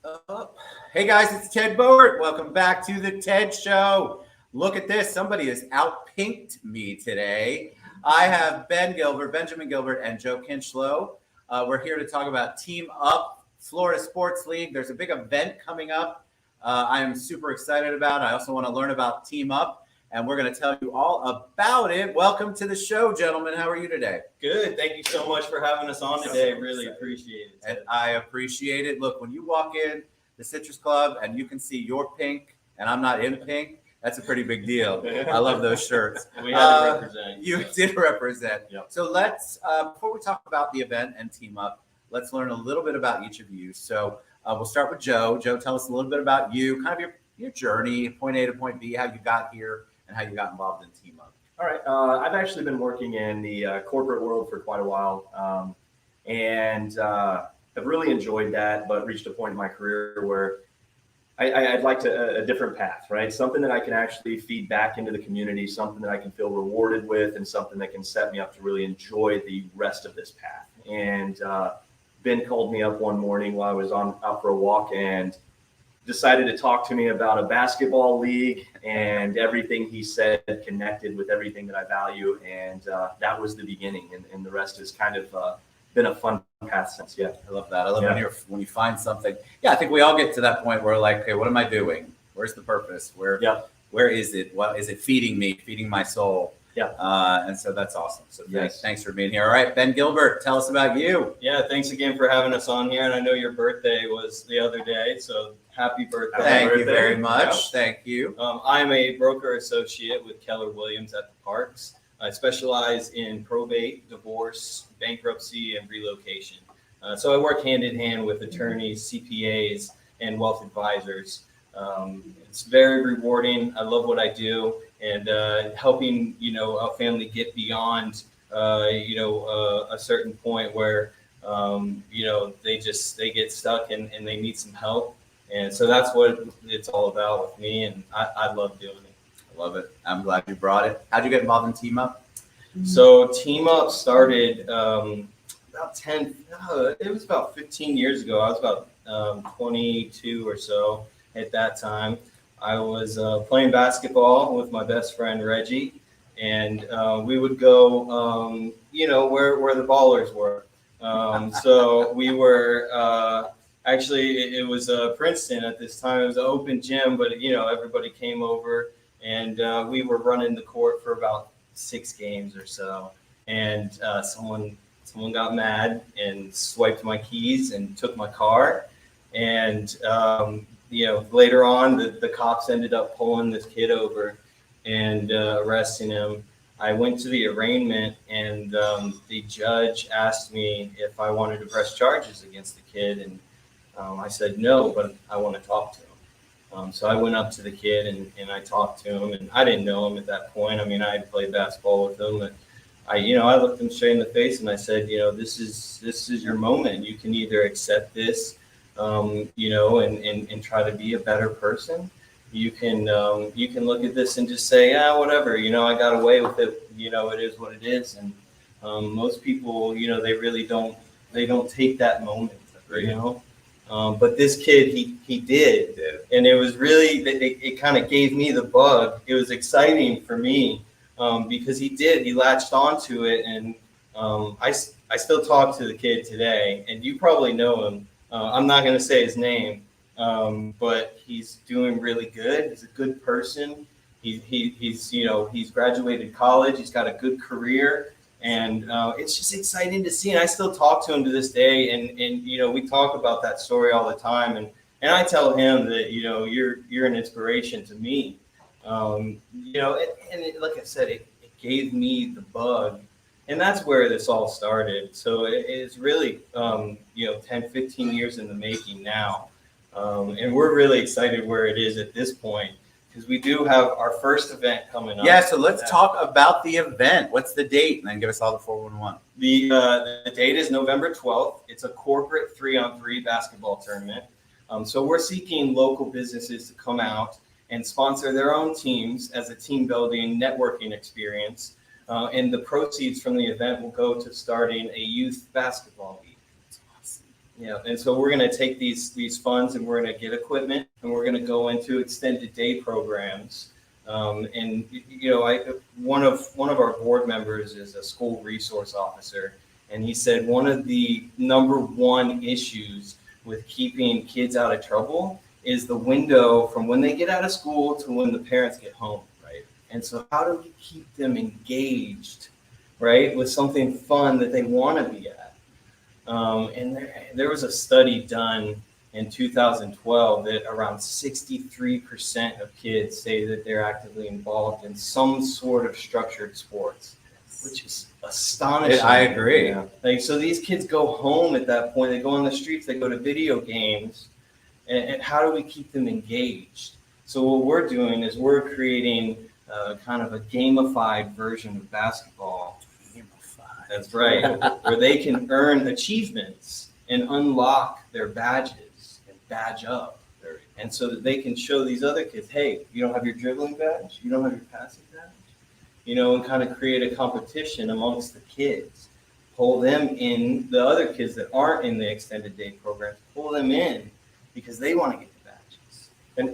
Up. Hey guys, it's Ted Bowert. Welcome back to the Ted Show. Look at this. Somebody has outpinked me today. I have Benjamin Gilbert, and Joe Kincheloe. We're here to talk about TeamUP, Florida Sports League. There's a big event coming up. I am super excited about. I also want to learn about TeamUP, and we're going to tell you all about it. Welcome to the show, gentlemen. How are you today? Good. Thank you so much for having us on today. Really appreciate it. And I appreciate it. Look, when you walk in the Citrus Club and you can see your pink and I'm not in pink, that's a pretty big deal. I love those shirts. We had to represent. You did represent. Yep. So let's, before we talk about the event and TeamUP, let's learn a little bit about each of you. So we'll start with Joe. Joe, tell us a little bit about you, kind of your journey, point A to point B, how you got here and how you got involved in TeamUP. All right. I've actually been working in the corporate world for quite a while, and I've really enjoyed that, but reached a point in my career where I'd like a different path, right? Something that I can actually feed back into the community, something that I can feel rewarded with, and something that can set me up to really enjoy the rest of this path. And Ben called me up one morning while I was out for a walk and decided to talk to me about a basketball league, and everything he said connected with everything that I value. And that was the beginning, and the rest has kind of been a fun path since. Yeah, I love that. I love when you find something. Yeah, I think we all get to that point where like, okay, what am I doing? Where's the purpose? Where is it? What is it feeding me? Feeding my soul? Yeah. And so that's awesome. So thanks for being here. All right, Ben Gilbert, tell us about you. Yeah, thanks again for having us on here. And I know your birthday was the other day, so happy birthday. Thank you very much. Yeah. Thank you. I'm a broker associate with Keller Williams at the Parks. I specialize in probate, divorce, bankruptcy, and relocation. So I work hand in hand with attorneys, CPAs, and wealth advisors. It's very rewarding. I love what I do, and helping a family get beyond a certain point where they get stuck and they need some help. And so that's what it's all about with me, and I love doing it. Love it. I'm glad you brought it. How'd you get involved in TeamUP? So TeamUP started it was about 15 years ago. I was about 22 or so at that time. I was playing basketball with my best friend Reggie, and we would go, where the ballers were. So we were actually, it was Princeton at this time. It was an open gym, but everybody came over. And we were running the court for about 6 games or so, and someone got mad and swiped my keys and took my car. And later on, the cops ended up pulling this kid over and arresting him. I went to the arraignment, and the judge asked me if I wanted to press charges against the kid, and I said no, but I want to talk to him. So I went up to the kid and I talked to him, and I didn't know him at that point. I mean, I had played basketball with him, and I looked him straight in the face and I said, this is your moment. You can either accept this, and try to be a better person. You can look at this and just say, whatever, I got away with it. It is what it is. And most people, they really don't take that moment, but this kid, he did, and it was really, it kind of gave me the bug. It was exciting for me because he latched onto it, and I still talk to the kid today, and you probably know him. I'm not going to say his name, but he's doing really good. He's a good person. He's graduated college. He's got a good career. And it's just exciting to see. And I still talk to him to this day. And we talk about that story all the time. And I tell him that, you're an inspiration to me. And like I said, it gave me the bug. And that's where this all started. So it's really, 10, 15 years in the making now. And we're really excited where it is at this point, because we do have our first event coming up. Yeah, so let's talk about the event. What's the date? And then give us all the 411. The date is November 12th. It's a corporate 3-on-3 basketball tournament. So we're seeking local businesses to come out and sponsor their own teams as a team building networking experience. And the proceeds from the event will go to starting a youth basketball league. That's awesome. Yeah, and so we're going to take these funds and we're going to get equipment and we're going to go into extended day programs. And you know, one of our board members is a school resource officer, and he said one of the number one issues with keeping kids out of trouble is the window from when they get out of school to when the parents get home, right? And so how do we keep them engaged, right, with something fun that they want to be at? And there was a study done in 2012 that around 63% of kids say that they're actively involved in some sort of structured sports, which is astonishing. I agree. Yeah. Like, so these kids go home at that point, they go on the streets, they go to video games, and how do we keep them engaged? So what we're doing is we're creating kind of a gamified version of basketball. That's right, where they can earn achievements and unlock their badges and badge up. And so that they can show these other kids, hey, you don't have your dribbling badge, you don't have your passing badge, you know, and kind of create a competition amongst the kids. Pull them in, the other kids that aren't in the extended day programs, pull them in because they want to get the badges.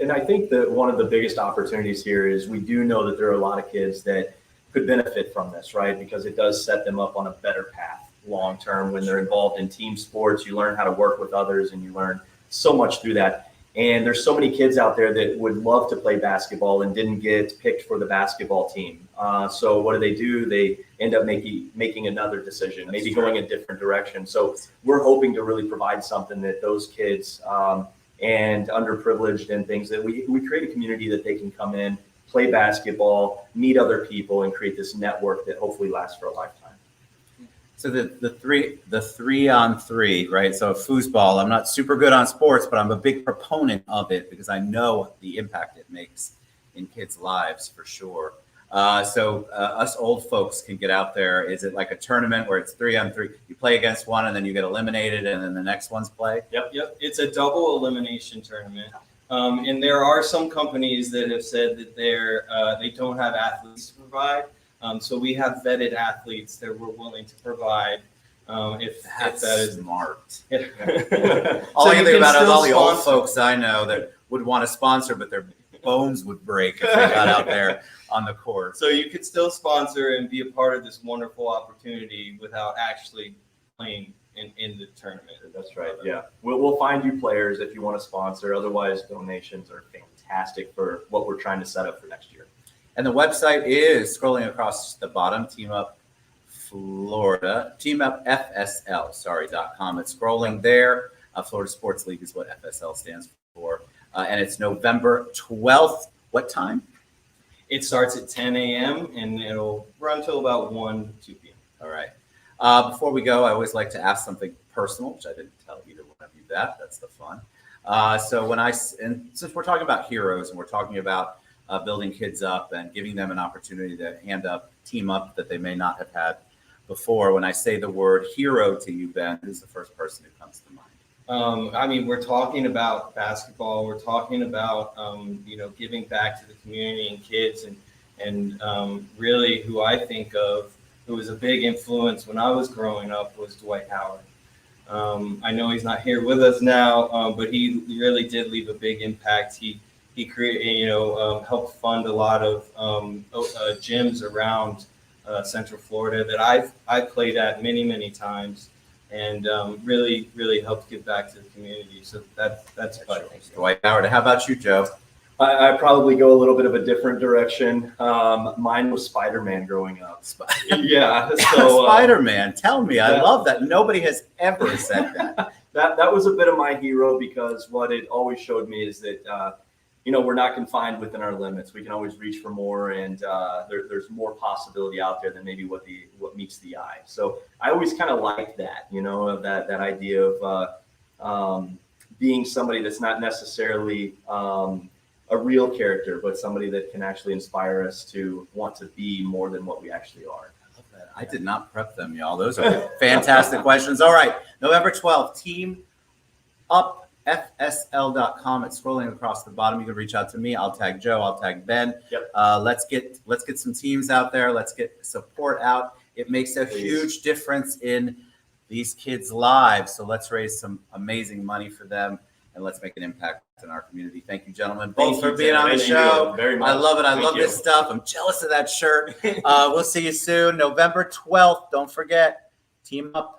And I think that one of the biggest opportunities here is we do know that there are a lot of kids that could benefit from this, right? Because it does set them up on a better path long term. When they're involved in team sports, you learn how to work with others and you learn so much through that. And there's so many kids out there that would love to play basketball and didn't get picked for the basketball team. So what do? They end up making another decision, maybe going a different direction. So we're hoping to really provide something that those kids and underprivileged and things that we create a community that they can come in, play basketball, meet other people, and create this network that hopefully lasts for a lifetime. So the 3-on-3, right? So foosball, I'm not super good on sports, but I'm a big proponent of it because I know the impact it makes in kids' lives for sure. So us old folks can get out there. Is it like a tournament where it's 3-on-3? You play against one and then you get eliminated and then the next one's play? Yep. It's a double elimination tournament. And there are some companies that have said that they don't have athletes to provide. So we have vetted athletes that we're willing to provide. If that is smart. Yeah. All I can think about is all the old sponsor. folks I know that would want to sponsor, but their bones would break if they got out there on the court. So you could still sponsor and be a part of this wonderful opportunity without actually playing in the tournament. That's right. Yeah. We'll find you players if you want to sponsor. Otherwise, donations are fantastic for what we're trying to set up for next year. And the website is scrolling across the bottom, TeamUP Florida, TeamUPFSL.com. It's scrolling there. Florida Sports League is what FSL stands for. And it's November 12th. What time? It starts at 10 a.m. and it'll run till about 1, 2 p.m. All right. Before we go, I always like to ask something personal, which I didn't tell either one of you that. That's the fun. Since we're talking about heroes and we're talking about building kids up and giving them an opportunity to hand up, team up that they may not have had before, when I say the word hero to you, Ben, who's the first person who comes to mind? I mean, we're talking about basketball. We're talking about, giving back to the community and kids and really who I think of, who was a big influence when I was growing up, was Dwight Howard. I know he's not here with us now, but he really did leave a big impact. He created, helped fund a lot of gyms around Central Florida that I've played at many times, and really helped give back to the community. So that's about it. Dwight Howard. How about you, Joe? I probably go a little bit of a different direction. Mine was Spider-Man growing up. Yeah. So, Spider-Man. Tell me. I love that. Nobody has ever said that. That was a bit of my hero, because what it always showed me is that, we're not confined within our limits. We can always reach for more, and there's more possibility out there than maybe what meets the eye. So I always kind of liked that, that idea of being somebody that's not necessarily a real character, but somebody that can actually inspire us to want to be more than what we actually are. I love that. I did not prep them, y'all. Those are fantastic questions. All right. November 12th, TeamUPFSL.com. It's scrolling across the bottom. You can reach out to me. I'll tag Joe. I'll tag Ben. Yep. Let's get some teams out there. Let's get support out. It makes a huge difference in these kids' lives. So let's raise some amazing money for them and let's make an impact in our community. Thank you, gentlemen, both for being on the show. Very much. I love it. I Thank love you. this stuff. I'm jealous of that shirt. We'll see you soon, November 12th. Don't forget, Team Up.